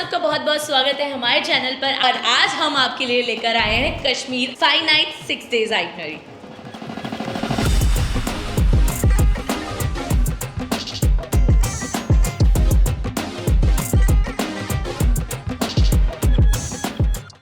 सबका बहुत बहुत स्वागत है हमारे चैनल पर। और आज हम आपके लिए लेकर आए हैं कश्मीर 5 नाइट 6 डेज आइटनरी।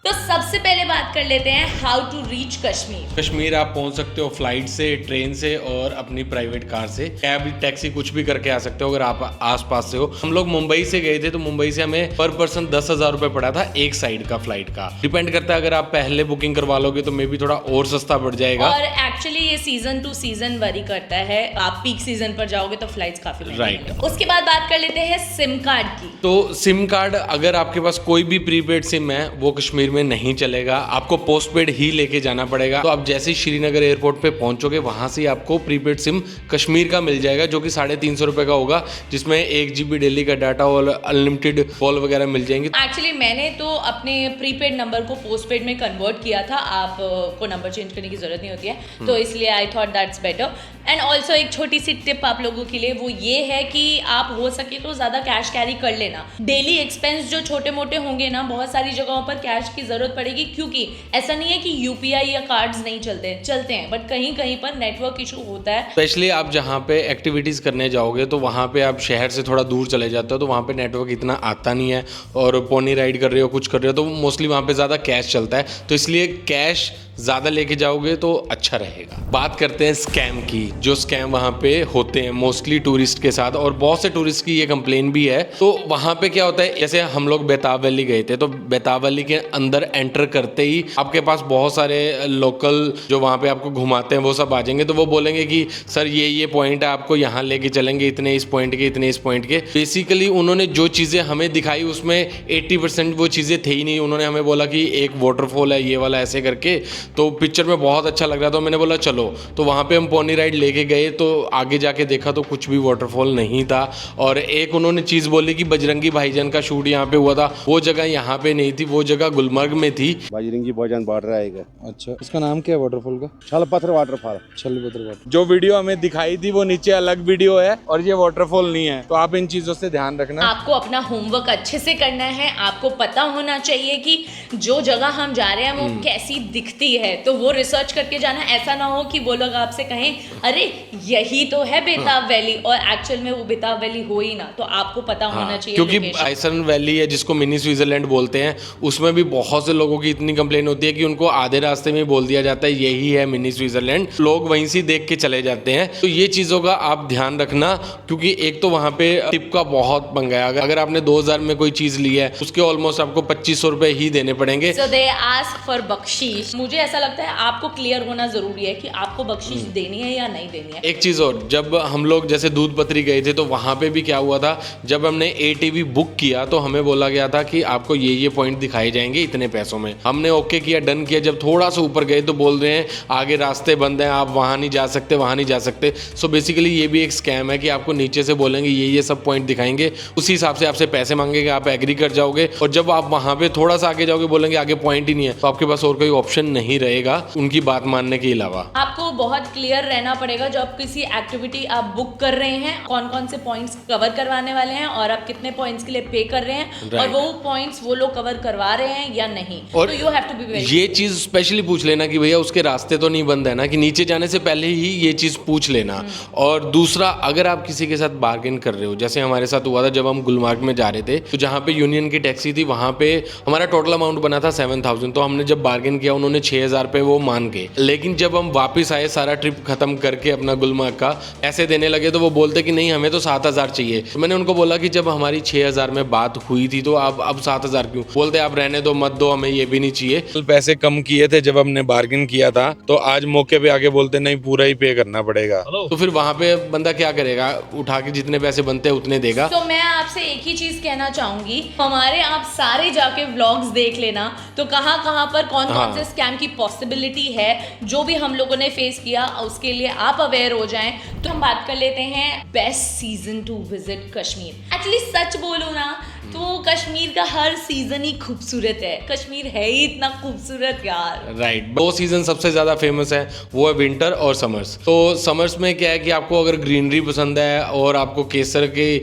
तो सबसे पहले बात कर लेते हैं how to reach Kashmir. Kashmir आप पहुंच सकते हो फ्लाइट से, ट्रेन से और अपनी प्राइवेट कार से, कैब, टैक्सी कुछ भी करके आ सकते हो अगर आप आसपास से हो। हम लोग मुंबई से गए थे तो मुंबई से हमें पर पर्सन 10,000 रुपये पड़ा था एक साइड का फ्लाइट का। डिपेंड करता है, अगर आप पहले बुकिंग करवा लोगे तो मे भी थोड़ा और सस्ता पड़ जाएगा। और एक्चुअली ये सीजन टू सीजन वरी करता है, आप पीक सीजन पर जाओगे तो फ्लाइट्स काफी महंगी हैं। उसके बाद बात कर लेते हैं सिम कार्ड की। तो सिम कार्ड अगर आपके पास कोई भी प्रीपेड सिम है वो कश्मीर में नहीं चलेगा, आपको पोस्टपेड ही लेके जाना पड़ेगा। तो आप जैसे ही श्रीनगर एयरपोर्ट पे पहुंचोगे वहां से आपको प्रीपेड सिम कश्मीर का मिल जाएगा, जो कि 350 रुपए का होगा, जिसमें 1 GB डेली का डाटा और अनलिमिटेड कॉल वगैरह मिल जाएंगे। एक्चुअली मैंने तो अपने प्रीपेड नंबर को पोस्टपेड में कन्वर्ट किया था। आपको नंबर चेंज करने की जरूरत नहीं होती है, तो इसलिए I thought that's better. And also एक छोटी सी टिप आप लोगों के लिए, वो ये है कि आप हो सके तो ज़्यादा कैश कैरी कर लेना। डेली एक्सपेंस जो छोटे मोटे होंगे ना, बहुत सारी जगहों पर कैश की ज़रूरत पड़ेगी, क्योंकि ऐसा नहीं है कि UPI या कार्ड्स नहीं चलते हैं, बट कहीं कहीं पर नेटवर्क इशू होता है। स्पेशली आप जहाँ पे एक्टिविटीज़ करने जाओगे तो वहाँ पे आप शहर से थोड़ा दूर चले जाते हो, तो वहाँ पे नेटवर्क इतना आता नहीं है, और पोनी राइड कर रहे हो, कुछ कर रहे हो, तो मोस्टली वहाँ पे ज़्यादा कैश चलता है, तो इसलिए कैश ज़्यादा लेके जाओगे तो अच्छा रहेगा। बात करते हैं स्कैम की। जो स्कैम वहाँ पे होते हैं मोस्टली टूरिस्ट के साथ, और बहुत से टूरिस्ट की ये कंप्लेन भी है। तो वहाँ पे क्या होता है, जैसे हम लोग बेताब वैली गए थे, तो बेताब वैली के अंदर एंटर करते ही आपके पास बहुत सारे लोकल जो वहाँ पे आपको घुमाते हैं वो सब आ जाएंगे। तो वो बोलेंगे कि सर ये पॉइंट है, आपको यहाँ लेके चलेंगे, इतने इस पॉइंट के, इतने इस पॉइंट के। बेसिकली उन्होंने जो चीज़ें हमें दिखाई उसमें 80% वो चीज़ें थे ही नहीं। उन्होंने हमें बोला कि एक वाटरफॉल है ये वाला, ऐसे करके, तो पिक्चर में बहुत अच्छा लग रहा था। मैंने बोला चलो, तो वहाँ पे हम पोनी राइड लेके गए, तो आगे जाके देखा तो कुछ भी वाटरफॉल नहीं था। और एक उन्होंने चीज़ बोली कि बजरंगी भाईजान का शूट यहाँ पे हुआ था, वो जगह यहाँ पे नहीं थी, वो जगह गुलमर्ग में थी। बजरंगी भाईजान बॉर्डर आएगा। अच्छा, इसका नाम क्या है वाटरफॉल का? छलपत्र वाटरफॉल। छलपत्र वाटर। जो वीडियो हमें दिखाई थी वो नीचे अलग वीडियो है और ये वाटरफॉल नहीं है, तो आप इन चीज़ों से ध्यान रखना। आपको अपना होमवर्क अच्छे से करना है। आपको पता होना चाहिए कि जो जगह हम जा रहे हैं वो कैसी दिखती है, तो वो रिसर्च करके जाना। ऐसा ना हो कि वो लोग आपसे कहें अरे यही तो है बेताब वैली, और एक्चुअल में वो बेताब वैली हो ही ना। तो आपको पता होना चाहिए क्योंकि location। आइसन वैली है जिसको मिनी स्विट्जरलैंड बोलते हैं, उसमें भी बहुत से लोगों की इतनी कंप्लेन होती है कि उनको आधे रास्ते में बोल दिया जाता है यही है मिनी स्विट्जरलैंड, लोग वहीं से देख के चले जाते हैं। तो ये चीज़ों का आप ध्यान रखना, क्योंकि एक तो वहाँ पे टिप का बहुत पंगा है। अगर आपने 2000 में कोई चीज़ ली है, उसके ऑलमोस्ट आपको 2500 रुपये ही देने पड़ेंगे। So they ask for बख्शीश। मुझे ऐसा लगता है आपको क्लियर होना जरूरी है कि आपको बख्शीश देनी है या नहीं देनी है। एक चीज़ और, जब हम लोग जैसे दूध पत्री गए थे तो वहाँ पे भी क्या हुआ था, जब हमने ATV बुक किया तो हमें बोला गया था कि आपको ये पॉइंट दिखाए जाएंगे इतने पैसों में। हमने ओके किया, डन किया। जब थोड़ा सा ऊपर गए तो बोल रहे हैं आगे रास्ते बंद हैं, आप वहाँ नहीं जा सकते, वहाँ नहीं जा सकते। सो बेसिकली ये भी एक स्कैम है कि आपको नीचे से बोलेंगे ये सब पॉइंट दिखाएंगे, उसी हिसाब से आपसे पैसे मांगेंगे, आप एग्री कर जाओगे, और जब आप वहाँ पे थोड़ा सा आगे जाओगे बोलेंगे आगे पॉइंट ही नहीं है, तो आपके पास और कोई ऑप्शन नहीं रहेगा उनकी बात मानने के अलावा। आपको बहुत क्लियर रहना पड़ेगा जब किसी एक्टिविटी आप बुक कर रहे हैं, कौन कौन से पॉइंट्स कवर करवाने वाले हैं और आप कितने पॉइंट्स के लिए पे कर रहे हैं, और वो पॉइंट्स वो लोग कवर करवा रहे हैं या नहीं। और तो you have to be very, ये चीज स्पेशली पूछ लेना कि भैया उसके रास्ते तो नहीं बंद है ना, कि नीचे जाने से पहले ही ये चीज पूछ लेना। और दूसरा, अगर आप किसी के साथ बार्गेन कर रहे हो, जैसे हमारे साथ हुआ था जब हम गुलमर्ग में जा रहे थे, तो जहाँ पे यूनियन की टैक्सी थी वहाँ पे हमारा टोटल अमाउंट बना था 7000। तो हमने जब बार्गेन किया उन्होंने 6000 रुपये वो मान गए। लेकिन जब हम वापस आए सारा ट्रिप खत्म करके अपना गुलमर्ग का पैसे देने लगे, तो वो बोलते कि नहीं हमें तो 7000 चाहिए। तो मैंने उनको बोला कि जब हमारी 6000 में बात हुई थी तो आप अब 7000 क्यों? बोलते आप रहने दो, मत दो, हमें ये भी नहीं चाहिए। पैसे कम किए थे जब हमने बार्गेन किया था, तो आज मौके पे आके बोलते नहीं पूरा ही पे करना पड़ेगा। तो फिर वहाँ पे बंदा क्या करेगा, उठा के जितने पैसे बनते हैं उतने देगा। तो मैं आपसे एक ही चीज कहना चाहूंगी, हमारे आप सारे जाके व्लॉग्स देख लेना, तो कहाँ कहाँ पर कौन कौन से स्कैम की पॉसिबिलिटी है, जो भी हम लोगों ने फेस किया, उसके लिए आप अवेयर हो जाएं। तो हम बात कर लेते हैं best season to visit Kashmir. Actually सच बोलूं ना तो कश्मीर कश्मीर का हर सीजन ही खूबसूरत है, कश्मीर है ही इतना खूबसूरत यार। राइट, दो सीजन सबसे ज़्यादा फेमस है, वो है विंटर और समर्स। तो समर्स में क्या है कि आपको अगर ग्रीनरी पसंद है और आपको केसर की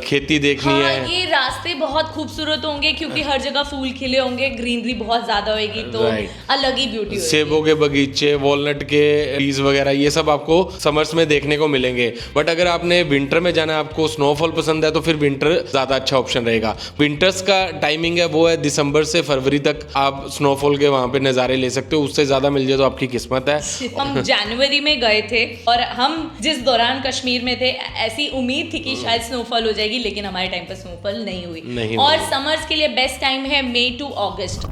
खेती देखनी हाँ, है, ये रास्ते बहुत खूबसूरत होंगे क्योंकि हर जगह फूल खिले होंगे, ग्रीनरी बहुत ज्यादा होगी, तो Right. अलग ही ब्यूटी होगी। सेबों के बगीचे, वॉलनट के ट्रीज वगैरह, ये सब आपको समर्स में देखने को मिलेंगे। बट अगर आपने विंटर में जाना है, आपको स्नोफॉल पसंद है, तो फिर विंटर ज़्यादा अच्छा ऑप्शन रहेगा। विंटर्स का टाइमिंग है वो है दिसंबर से फरवरी तक आप स्नोफॉल के वहाँ पे नज़ारे ले सकते हो। उससे ज़्यादा मिल जाए तो आपकी किस्मत है। हम जनवरी में गए थे और हम जिस दौरान कश्मीर में थे, ऐसी उम्मीद थी कि शायद स्नोफॉल हो जाएगी, लेकिन हमारे टाइम पर स्नोफॉल नहीं हुई। और समर्स के लिए बेस्ट टाइम है मई टू अगस्त।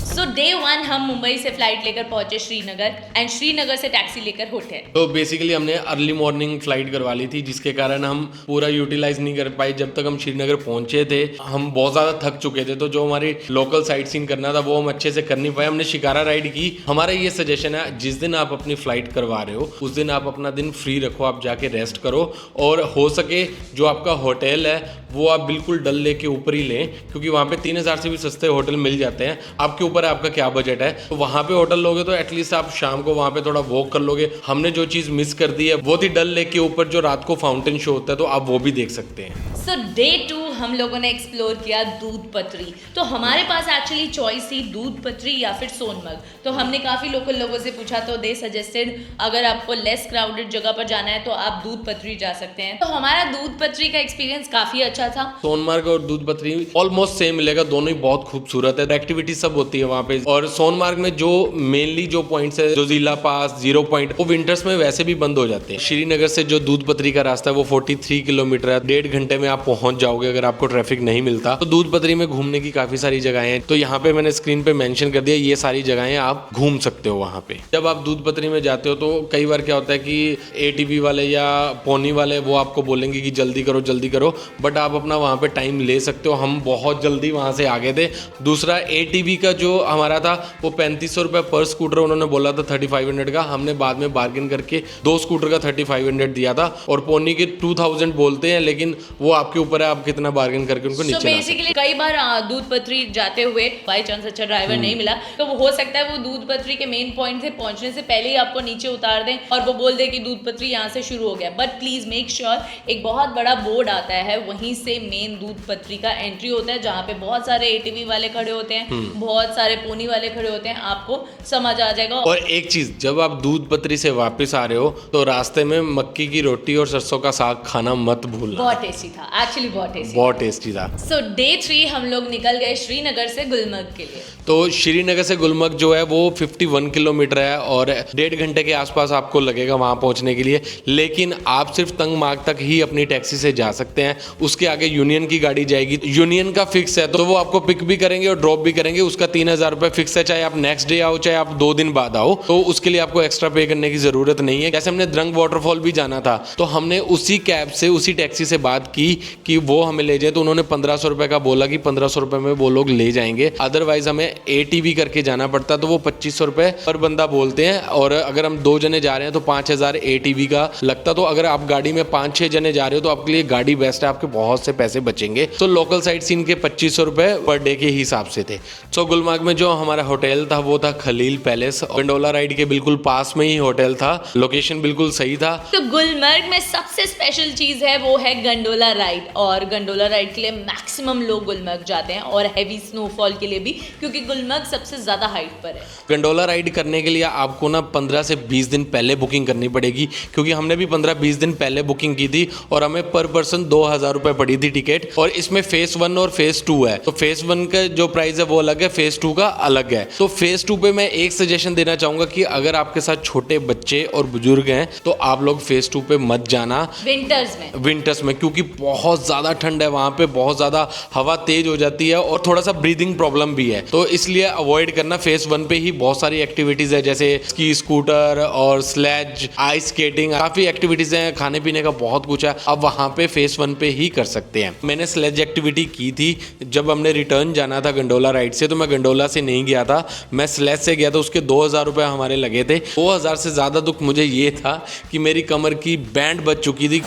सो डे 1 हम मुंबई से फ्लाइट लेकर पहुंचे श्रीनगर, एंड श्रीनगर से टैक्सी लेकर होटल। तो बेसिकली हमने अर्ली मॉर्निंग फ्लाइट करवा ली थी, जिसके कारण हम पूरा यूटिलाइज नहीं कर पाए। जब तक हम श्रीनगर पहुंचे थे हम बहुत ज़्यादा थक चुके थे, तो जो हमारी लोकल साइट सीन करना था वो हम अच्छे से कर नहीं पाए। हमने शिकारा राइड की। हमारा ये सजेशन है, जिस दिन आप अपनी फ्लाइट करवा रहे हो उस दिन आप अपना दिन फ्री रखो, आप जाके रेस्ट करो, और हो सके जो आपका होटल है वो आप बिल्कुल डल लेक के ऊपर ही लें, क्योंकि वहाँ पे 3000 से भी सस्ते होटल मिल जाते हैं। आपके ऊपर है आपका क्या बजट है। तो वहाँ पे होटल लोगे तो एटलीस्ट आप शाम को वहाँ पे थोड़ा वॉक कर लोगे। हमने जो चीज़ मिस कर दी है वो थी डल लेक के ऊपर जो रात को फाउंटेन शो होता है, तो आप वो भी देख सकते हैं। सो डे 2 हम लोगों ने एक्सप्लोर किया दूध पत्री। तो हमारे पास एक्चुअली चॉइस थी दूध पत्री या फिर सोनमर्ग। तो हमने काफ़ी लोकल लोगों से पूछा, तो दे सजेस्टेड अगर आपको लेस क्राउडेड जगह पर जाना है तो आप दूध पत्री जा सकते हैं। तो हमारा दूध पत्री का एक्सपीरियंस काफ़ी अच्छा था। सोनमार्ग और दूध पत्री ऑलमोस्ट सेम मिलेगा, दोनों ही बहुत खूबसूरत है। एक्टिविटी सब होती है वहाँ पे। और सोनमार्ग में जो मेनली जो पॉइंट्स है, जो जिला पास, 0 पॉइंट, वो विंटर्स में वैसे भी बंद हो जाते हैं। श्रीनगर से जो दूध पत्री का रास्ता है वो 43 किलोमीटर है। 1.5 घंटे में आप पहुंच जाओगे अगर आपको ट्रैफिक नहीं मिलता। तो दूध पत्री में घूमने की काफी सारी जगहें हैं। तो यहाँ पे मैंने स्क्रीन पे मेंशन कर दिया, ये सारी जगहें आप घूम सकते हो वहाँ पे। जब आप दूध पत्री में जाते हो तो कई बार क्या होता है कि ATV वाले या पोनी वाले वो आपको बोलेंगे कि जल्दी करो जल्दी करो, बट आप अपना वहाँ पे टाइम ले सकते हो। हम बहुत जल्दी वहाँ से आ गए थे। दूसरा ATV का जो हमारा था वो 3500 रुपये पर स्कूटर उन्होंने बोला था 3500 का। हमने बाद में बार्गेन करके 2 स्कूटर का 3500 दिया था, और पोनी के 2000 बोलते हैं, लेकिन वो आपके ऊपर है आप कितना बार्गेन करके उनको नीचे ला सकते हैं। बेसिकली कई बार दूध पत्री जाते हुए बाई चांस अच्छा ड्राइवर नहीं मिला, तो वो हो सकता है वो दूध पत्री के मेन पॉइंट से पहुंचने से पहले ही आपको नीचे उतार दें और वो बोल दे कि दूध पत्री यहाँ से शुरू हो गया। बट प्लीज मेक श्योर एक बहुत बड़ा बोर्ड आता है, वहीं से मेन दूध पत्री का एंट्री होता है, जहाँ पे बहुत सारे ATV वाले खड़े होते हैं, बहुत सारे पोनी वाले खड़े होते हैं, आपको समझ आ जाएगा। और एक चीज, जब आप दूध पत्री से वापस आ रहे हो तो रास्ते में मक्की की रोटी और सरसों का साग खाना मत भूलना। बहुत टेस्टी था, एक्चुअली बहुत टेस्टी था। सो डे 3 हम लोग निकल गए श्रीनगर से गुलमर्ग के लिए। तो श्रीनगर से गुलमर्ग जो है वो 51 किलोमीटर है और 1.5 घंटे के आसपास आपको लगेगा वहाँ पहुँचने के लिए। लेकिन आप सिर्फ तंगमार्ग तक ही अपनी टैक्सी से जा सकते हैं, उसके आगे यूनियन की गाड़ी जाएगी। यूनियन का फिक्स है, तो वो आपको पिक भी करेंगे और ड्रॉप भी करेंगे। उसका 3000 रुपये फिक्स है, चाहे आप नेक्स्ट डे आओ चाहे आप 2 दिन बाद आओ, तो उसके लिए आपको एक्स्ट्रा पे करने की जरूरत नहीं है। जैसे हमने द्रंग वाटरफॉल भी जाना था, तो हमने उसी कैब से उसी टैक्सी से बात की कि वो हमें ले जाए, तो उन्होंने 1500 रुपये का बोला कि 1500 रुपये में वो लोग ले जाएंगे। अदरवाइज हमें ATV करके जाना पड़ता, तो वो 2500 रुपये पर बंदा बोलते हैं, और अगर हम 2 जने जा रहे हैं तो 5000 ATV का लगता। तो अगर आप गाड़ी में 5-6 जने जा रहे हो तो आपके लिए गाड़ी बेस्ट है, आपके बहुत से पैसे बचेंगे। तो लोकल साइट सीन के 2500 रुपये पर डे के हिसाब से थे। सो गुलमर्ग में जो हमारा होटल था वो था खलील पैलेस। गंडोला राइड के बिल्कुल पास में ही होटल था, लोकेशन बिल्कुल सही था। तो गुलमर्ग में सबसे स्पेशल चीज है वो है गंडोला राइड, और गंडोला राइड के लिए मैक्सिमम लोग गुलमर्ग जाते हैं, और हैवी स्नोफॉल के लिए भी, क्योंकि गुलमर्ग सबसे ज्यादा हाइट पर है। गंडोला राइड करने के लिए आपको ना 15 से 20 दिन पहले बुकिंग करनी पड़ेगी, क्योंकि हमने भी 15-20 दिन पहले बुकिंग की थी और हमें पर पर्सन 2000 रुपये पड़ी थी टिकट। और इसमें फेज 1 और फेज 2 है, तो फेज 1 का जो प्राइस है वो अलग है, फेज 2 का अलग है। तो फेज 2 पे मैं एक सजेशन देना चाहूंगा कि अगर आपके साथ छोटे बच्चे और बुजुर्ग हैं तो आप लोग फेज 2 पे मत जाना विंटर्स में, क्योंकि बहुत ज़्यादा ठंड है वहाँ पे, बहुत ज़्यादा हवा तेज हो जाती है और थोड़ा सा ब्रीदिंग प्रॉब्लम भी है, तो इसलिए अवॉइड करना। फेज 1 पे ही बहुत सारी एक्टिविटीज़ है, जैसे स्की स्कूटर और स्लेज, आइस स्केटिंग, काफ़ी एक्टिविटीज़ हैं, खाने पीने का बहुत कुछ है। अब वहाँ पे फेज 1 पे ही कर सकते हैं। मैंने स्लेज एक्टिविटी की थी जब हमने रिटर्न जाना था गंडोला राइड से, तो मैं गंडोला से नहीं गया था, मैं स्लेज से गया था। उसके 2000 रुपये हमारे लगे थे। 2000 से ज़्यादा दुख मुझे ये था कि मेरी कमर की बैंड बच चुकी थी।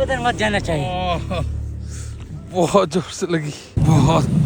उधर मत जाना चाहिए। बहुत जोर से लगी, बहुत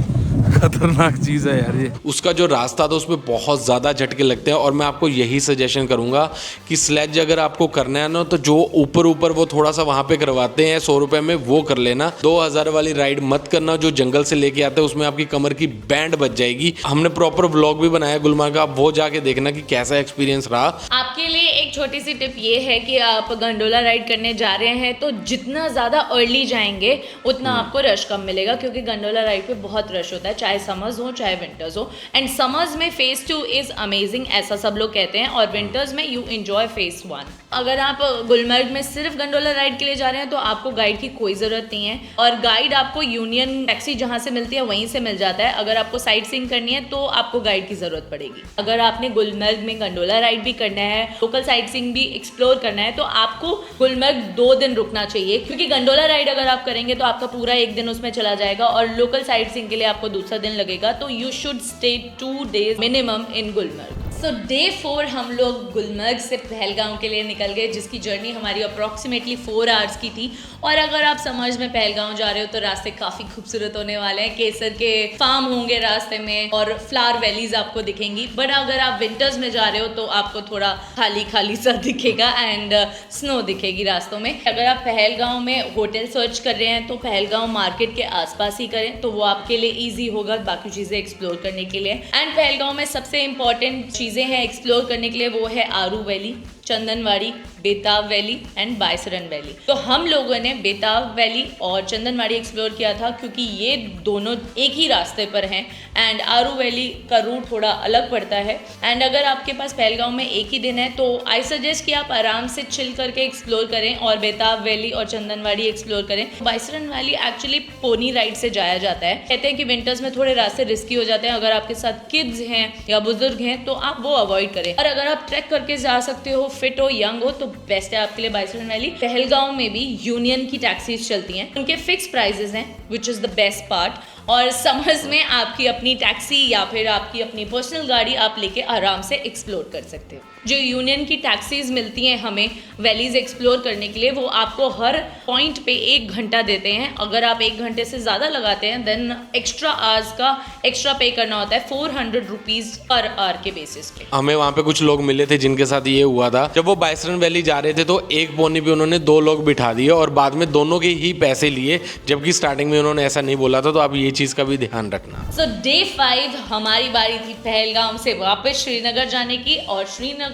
खतरनाक चीज़ है यार ये। उसका जो रास्ता था उसमें बहुत ज़्यादा झटके लगते हैं और मैं आपको यही सजेशन करूंगा कि स्लेज अगर आपको करना है ना तो जो ऊपर ऊपर वो थोड़ा सा वहाँ पे करवाते हैं 100 रुपये में वो कर लेना। 2000 वाली राइड मत करना जो जंगल से लेके आते हैं, उसमें आपकी कमर की बैंड बच जाएगी। हमने प्रॉपर व्लॉग भी बनाया गुलमर्ग का, आप वो जाके देखना कि कैसा एक्सपीरियंस रहा। आपके लिए एक छोटी सी टिप ये है कि आप गंडोला राइड करने जा रहे हैं तो जितना ज़्यादा अर्ली जाएंगे उतना आपको रश कम मिलेगा, क्योंकि गंडोला राइड पे बहुत रश होता है, चाहे समर्स हो चाहे विंटर्स हो। एंड समर्स में फेज 2 इज़ अमेजिंग, ऐसा सब लोग कहते हैं, और विंटर्स में यू एंजॉय फेज 1। अगर आप गुलमर्ग में सिर्फ गंडोला राइड के लिए जा रहे हैं तो आपको गाइड की कोई ज़रूरत नहीं है, और गाइड आपको यूनियन टैक्सी जहाँ से मिलती है वहीं से मिल जाता है। अगर आपको साइट सीइंग करनी है तो आपको गाइड की ज़रूरत पड़ेगी। अगर आपने गुलमर्ग में गंडोला राइड भी करना है, लोकल साइट सीइंग भी एक्सप्लोर करना है, तो आपको गुलमर्ग 2 दिन रुकना चाहिए, क्योंकि गंडोला राइड अगर आप करेंगे तो आपका पूरा 1 दिन उसमें चला जाएगा और लोकल साइट सीइंग के लिए आपको दूसरा दिन लगेगा। तो you should stay 2 days minimum in Gulmarg. So day 4 हम लोग गुलमर्ग से पहलगांव के लिए निकल गए, जिसकी जर्नी हमारी अप्रॉक्सीमेटली 4 आवर्स की थी। और अगर आप समर्स में पहलगांव जा रहे हो तो रास्ते काफ़ी खूबसूरत होने वाले हैं। केसर के फार्म होंगे रास्ते में और फ्लावर वैलीज आपको दिखेंगी। बट अगर आप विंटर्स में जा रहे हो तो आपको थोड़ा खाली खाली सा दिखेगा एंड स्नो दिखेगी रास्तों में। अगर आप पहलगांव में होटल सर्च कर रहे हैं तो पहलगांव मार्केट के आसपास ही करें, तो वो आपके लिए ईजी होगा बाकी चीज़ें एक्सप्लोर करने के लिए। एंड पहलगांव में सबसे इंपॉर्टेंट चीज़ें हैं एक्सप्लोर करने के लिए, वो है आरू वैली, चंदनवाड़ी, बेताब वैली एंड बायसरन वैली। तो हम लोगों ने बेताब वैली और चंदनवाड़ी एक्सप्लोर किया था, क्योंकि ये दोनों एक ही रास्ते पर हैं एंड आरू वैली का रूट थोड़ा अलग पड़ता है। एंड अगर आपके पास पहलगांव में एक ही दिन है तो आई सजेस्ट कि आप आराम से चिल करके एक्सप्लोर करें और बेताब वैली और चंदनवाड़ी एक्सप्लोर करें। Baisaran valley actually pony ride से जाया जाता है। कहते हैं कि विंटर्स में थोड़े रास्ते रिस्की हो जाते हैं, अगर आपके साथ किड्स हैं या बुजुर्ग हैं तो आप वो अवॉइड करें। और अगर आप ट्रैक करके जा सकते हो, फिट हो, यंग हो, तो बेस्ट है आपके लिए बायसरन वैली। पहलगांव में भी यूनियन की टैक्सीज चलती हैं, उनके फिक्स प्राइजेस हैं, which is the best part. और समर्स में आपकी अपनी टैक्सी या फिर आपकी अपनी पर्सनल गाड़ी आप लेके आराम से एक्सप्लोर कर सकते हो। जो यूनियन की टैक्सीज मिलती हैं हमें वैलीज एक्सप्लोर करने के लिए, वो आपको हर पॉइंट पे 1 घंटा देते हैं। अगर आप 1 घंटे से ज़्यादा लगाते हैं देन एक्स्ट्रा आवर्स का एक्स्ट्रा पे करना होता है, 400 रुपीज़ पर आवर के बेसिस पे। हमें वहाँ पे कुछ लोग मिले थे जिनके साथ ये हुआ था। जब वो बायसरन वैली जा रहे थे तो एक पोनी पे उन्होंने 2 लोग बिठा दिए और बाद में दोनों के ही पैसे लिए, जबकि स्टार्टिंग में उन्होंने ऐसा नहीं बोला था। तो आप ये चीज़ का भी ध्यान रखना। सो डे 5 हमारी बारी थी पहलगाम से वापस श्रीनगर जाने की, और श्रीनगर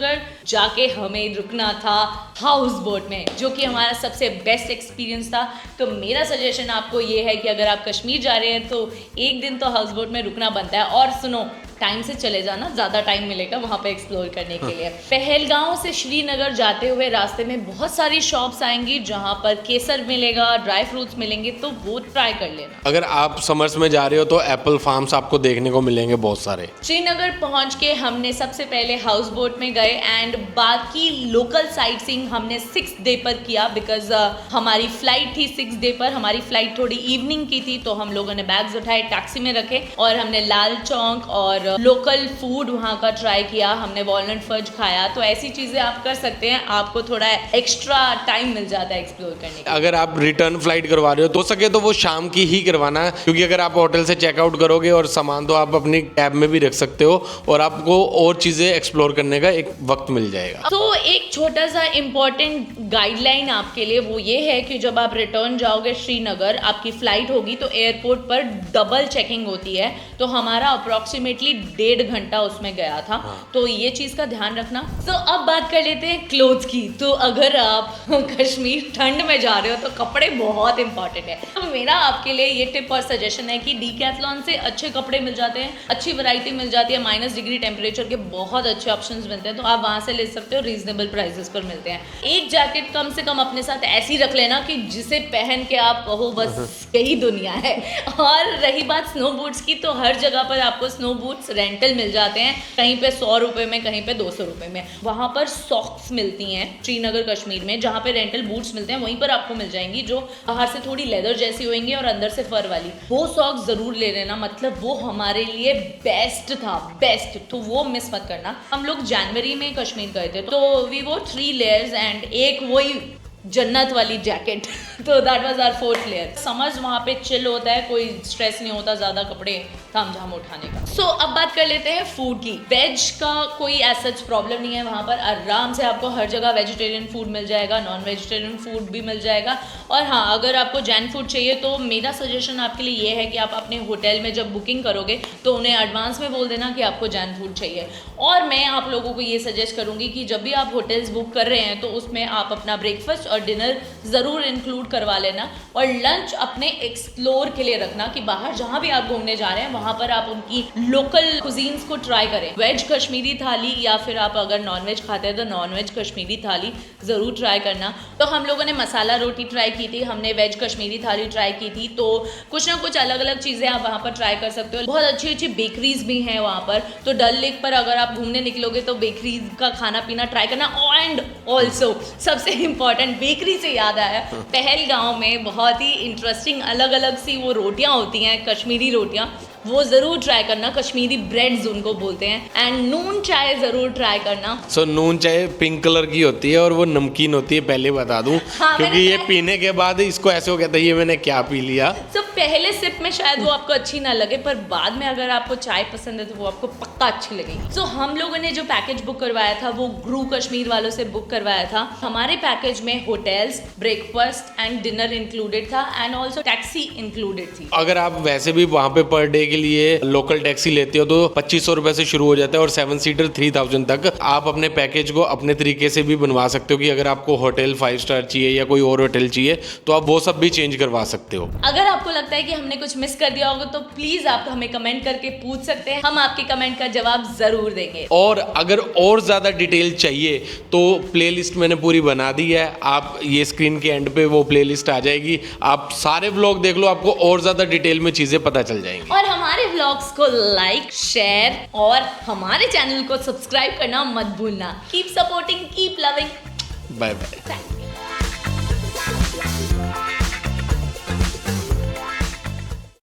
जाके हमें रुकना था हाउस बोट में, जो कि हमारा सबसे बेस्ट एक्सपीरियंस था। तो मेरा सजेशन आपको ये है कि अगर आप कश्मीर जा रहे हैं तो 1 दिन तो हाउस बोट में रुकना बनता है। और सुनो, टाइम से चले जाना, ज़्यादा टाइम मिलेगा वहाँ पे एक्सप्लोर करने के लिए। पहलगांव से श्रीनगर जाते हुए रास्ते में बहुत सारी शॉप्स आएंगी जहाँ पर केसर मिलेगा, ड्राई फ्रूट्स मिलेंगे, तो वो ट्राई कर लेना। अगर आप समर्स में जा रहे हो तो एप्पल फार्म्स आपको देखने को मिलेंगे बहुत सारे। श्रीनगर पहुँच के हमने सबसे पहले हाउस बोट में गए एंड बाकी लोकल साइट सीइंग हमने 6th डे पर किया, बिकॉज हमारी फ्लाइट थी 6th डे पर। हमारी फ्लाइट थोड़ी इवनिंग की थी, तो हम लोगों ने बैग्स उठाए, टैक्सी में रखे और हमने लाल चौक और लोकल फूड वहाँ का ट्राई किया। हमने वॉलनट फज खाया। तो ऐसी चीज़ें आप कर सकते हैं, आपको थोड़ा एक्स्ट्रा टाइम मिल जाता है एक्सप्लोर करने के। अगर आप रिटर्न फ्लाइट करवा रहे हो सके तो वो शाम की ही करवाना है, क्योंकि अगर आप होटल से चेकआउट करोगे और सामान तो आप अपनी कैब में भी रख सकते हो और आपको और चीज़ें एक्सप्लोर करने का एक वक्त मिल जाएगा। तो एक छोटा सा इम्पॉर्टेंट गाइडलाइन आपके लिए वो ये है कि जब आप रिटर्न जाओगे श्रीनगर, आपकी फ्लाइट होगी तो एयरपोर्ट पर डबल चेकिंग होती है। तो हमारा अप्रॉक्सीमेटली 1.5 घंटा उसमें गया था। तो ये चीज़ का ध्यान रखना। तो अब बात कर लेते हैं क्लोथ्स की। तो अगर आप कश्मीर ठंड में जा रहे हो तो कपड़े बहुत इंपॉर्टेंट है। तो मेरा आपके लिए ये टिप और सजेशन है कि डीकैथलॉन से अच्छे कपड़े मिल जाते हैं, अच्छी वैरायटी मिल जाती है, -डिग्री टेम्परेचर के बहुत अच्छे ऑप्शंस मिलते हैं। तो आप वहाँ से ले सकते हो, रीजनेबल प्राइसेस पर मिलते हैं। एक जैकेट कम से कम अपने साथ ऐसी रख लेना कि जिसे पहन के आप कहो बस यही दुनिया है। और रही बात स्नो बूट्स की, तो हर जगह पर आपको स्नो बूट्स रेंटल मिल जाते हैं, कहीं पे 100 रुपये में, कहीं पे 200 रुपये में। वहाँ पर सॉक्स मिलती हैं श्रीनगर कश्मीर में, जहाँ पे रेंटल बूट्स मिलते हैं वहीं पर आपको मिल जाएंगी, जो बाहर से थोड़ी लेदर जैसी होंगी और अंदर से फर वाली। वो सॉक्स जरूर ले लेना, मतलब वो हमारे लिए बेस्ट था, बेस्ट। तो वो मिस मत करना। हम लोग जनवरी में कश्मीर गए थे, तो वी वो 3 लेयर्स एंड एक वही जन्नत वाली जैकेट तो that was our fourth layer. समझ वहाँ पे चिल होता है, कोई स्ट्रेस नहीं होता ज़्यादा कपड़े तामझाम उठाने का। सो अब बात कर लेते हैं फूड की। वेज का कोई ऐसा प्रॉब्लम नहीं है वहाँ पर, आराम से आपको हर जगह वेजिटेरियन फूड मिल जाएगा, नॉन वेजिटेरियन फूड भी मिल जाएगा। और हाँ, अगर आपको जैन फूड चाहिए तो मेरा सजेशन आपके लिए ये है कि आप अपने होटल में जब बुकिंग करोगे तो उन्हें एडवांस में बोल देना कि आपको जैन फूड चाहिए। और मैं आप लोगों को ये सजेस्ट करूँगी कि जब भी आप होटल्स बुक कर रहे हैं तो उसमें आप अपना ब्रेकफास्ट और डिनर ज़रूर इंक्लूड करवा लेना, और लंच अपने एक्सप्लोर के लिए रखना कि बाहर जहाँ भी आप घूमने जा रहे हैं वहाँ पर आप उनकी लोकल कुजीन्स को ट्राई करें। वेज कश्मीरी थाली या फिर आप अगर नॉन वेज खाते हैं तो नॉन वेज कश्मीरी थाली ज़रूर ट्राई करना। तो हम लोगों ने मसाला रोटी ट्राई की थी, हमने वेज कश्मीरी थाली ट्राई की थी, तो कुछ ना कुछ अलग अलग चीज़ें आप वहाँ पर ट्राई कर सकते हो। बहुत अच्छी अच्छी बेकरीज भी हैं वहाँ पर, तो डल लेक पर अगर आप घूमने निकलोगे तो बेकरीज का खाना पीना ट्राई करना। एंड ऑल्सो सबसे इम्पॉर्टेंट, बेकरी से याद आया, पहलगांव में बहुत ही इंटरेस्टिंग अलग अलग सी वो रोटियां होती हैं, कश्मीरी रोटियां, वो ज़रूर ट्राई करना। कश्मीरी ब्रेड्स उनको बोलते हैं। एंड नून चाय ज़रूर ट्राई करना। सो नून चाय पिंक कलर की होती है और वो नमकीन होती है, पहले बता दूं। हाँ, क्योंकि ये पीने के बाद इसको ऐसे हो गया था ये मैंने क्या पी लिया। तो पहले सिप में शायद वो आपको अच्छी ना लगे, पर बाद में अगर आपको चाय पसंद है तो वो आपको पक्का अच्छी लगेगी। तो हम लोगों ने जो पैकेज बुक करवाया था वो ग्रू कश्मीर वालों से बुक करवाया था। हमारे पैकेज में hotels, breakfast and dinner included था, एंड ऑल्सो टैक्सी इंक्लूडेड थी। अगर आप वैसे भी वहाँ पे पर डे के लिए लोकल टैक्सी लेते हो तो 2500 रुपए से शुरू हो जाता है और 7 सीटर 3000 तक। आप अपने पैकेज को अपने तरीके से भी बनवा सकते हो कि अगर आपको होटल 5 स्टार चाहिए या कोई और होटल चाहिए तो आप वो सब भी चेंज करवा सकते हो। अगर आपको लगता है कि हमने कुछ मिस कर दिया होगा तो प्लीज आप हमें कमेंट करके पूछ सकते हैं, हम आपके कमेंट का जवाब जरूर देंगे। और अगर और ज़्यादा डिटेल चाहिए तो प्लेलिस्ट मैंने पूरी बना दी है, आप ये स्क्रीन के एंड पे वो प्लेलिस्ट आ जाएगी, आप सारे व्लॉग देख लो, आपको और ज़्यादा डिटेल में चीज़ें पता चल जाएंगी। और हमारे व्लॉग्स को लाइक, शेयर और हमारे चैनल को सब्सक्राइब करना मत भूलना। Keep supporting, keep loving. Bye bye.